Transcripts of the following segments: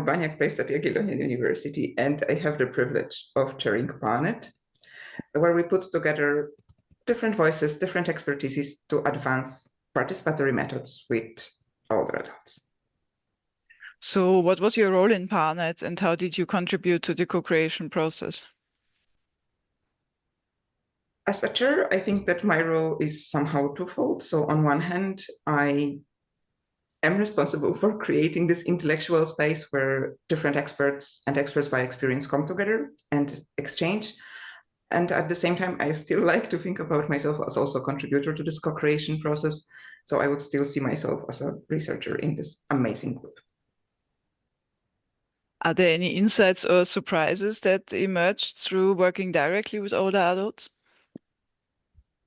Urbaniak based at Jagiellonian University, and I have the privilege of chairing PAAR-Net, where we put together different voices, different expertises to advance participatory methods with older adults. So what was your role in PAAR-Net and how did you contribute to the co-creation process? As a chair, I think that my role is somehow twofold. So on one hand, I am responsible for creating this intellectual space where different experts and experts by experience come together and exchange. And at the same time, I still like to think about myself as also a contributor to this co-creation process. So I would still see myself as a researcher in this amazing group. Are there any insights or surprises that emerged through working directly with older adults?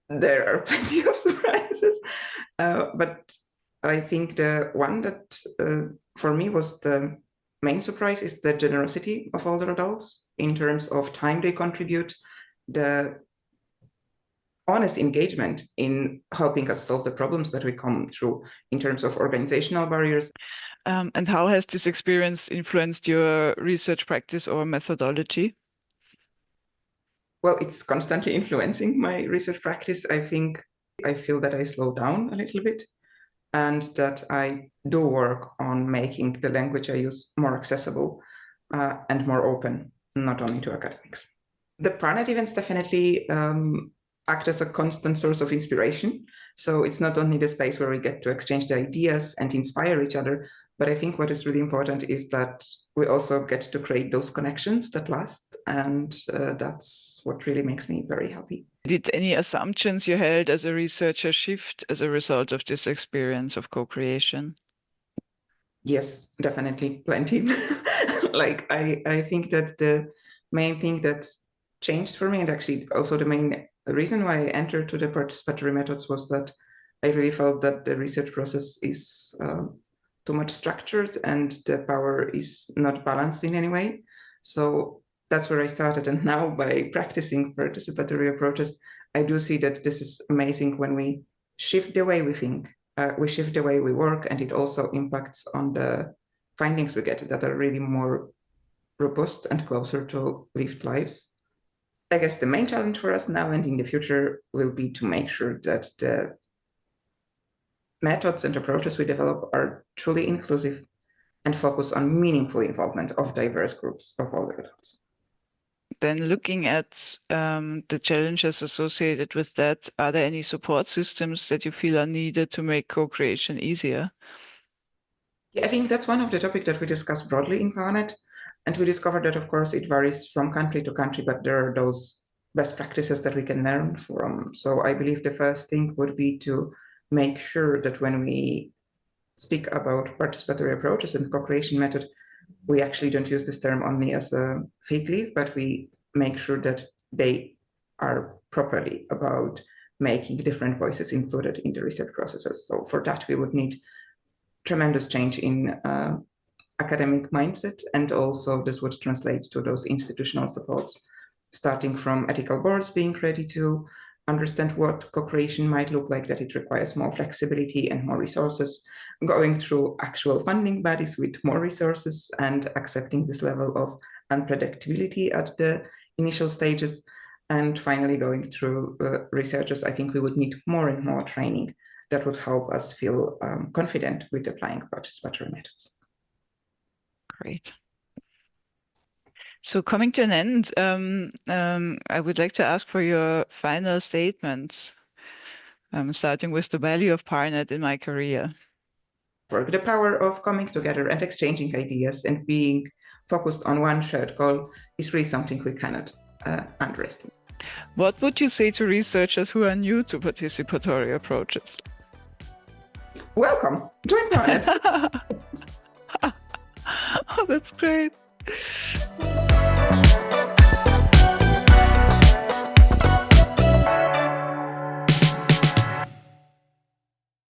There are plenty of surprises, but I think the one that for me was the main surprise is the generosity of older adults in terms of time they contribute, the honest engagement in helping us solve the problems that we come through in terms of organizational barriers. And how has this experience influenced your research practice or methodology? Well, it's constantly influencing my research practice. I think I feel that I slow down a little bit and that I do work on making the language I use more accessible and more open, not only to academics. The PAAR-Net events definitely act as a constant source of inspiration. So it's not only the space where we get to exchange the ideas and inspire each other, but I think what is really important is that we also get to create those connections that last. And that's what really makes me very happy. Did any assumptions you held as a researcher shift as a result of this experience of co-creation? Yes, definitely plenty. Like I think that the main thing that changed for me, and actually also the main reason why I entered to the participatory methods, was that I really felt that the research process is too much structured and the power is not balanced in any way. So that's where I started. And now by practicing participatory approaches, I do see that this is amazing when we shift the way we think, we shift the way we work, and it also impacts on the findings we get that are really more robust and closer to lived lives. I guess the main challenge for us now and in the future will be to make sure that the methods and approaches we develop are truly inclusive and focus on meaningful involvement of diverse groups of older adults. Then looking at the challenges associated with that, are there any support systems that you feel are needed to make co-creation easier? Yeah, I think that's one of the topics that we discussed broadly in PAAR-Net. And we discovered that, of course, it varies from country to country, but there are those best practices that we can learn from. So I believe the first thing would be to make sure that when we speak about participatory approaches and co-creation method, we actually don't use this term only as a fig leaf, but we make sure that they are properly about making different voices included in the research processes. So for that, we would need tremendous change in academic mindset, and also this would translate to those institutional supports, starting from ethical boards being ready to understand what co-creation might look like, that it requires more flexibility and more resources, going through actual funding bodies with more resources and accepting this level of unpredictability at the initial stages, and finally going through researchers. I think we would need more and more training that would help us feel confident with applying participatory methods. Great. So coming to an end, I would like to ask for your final statements, starting with the value of PAAR-Net in my career. The power of coming together and exchanging ideas and being focused on one shared goal is really something we cannot underestimate. What would you say to researchers who are new to participatory approaches? Welcome, join PAAR-Net. Oh, that's great.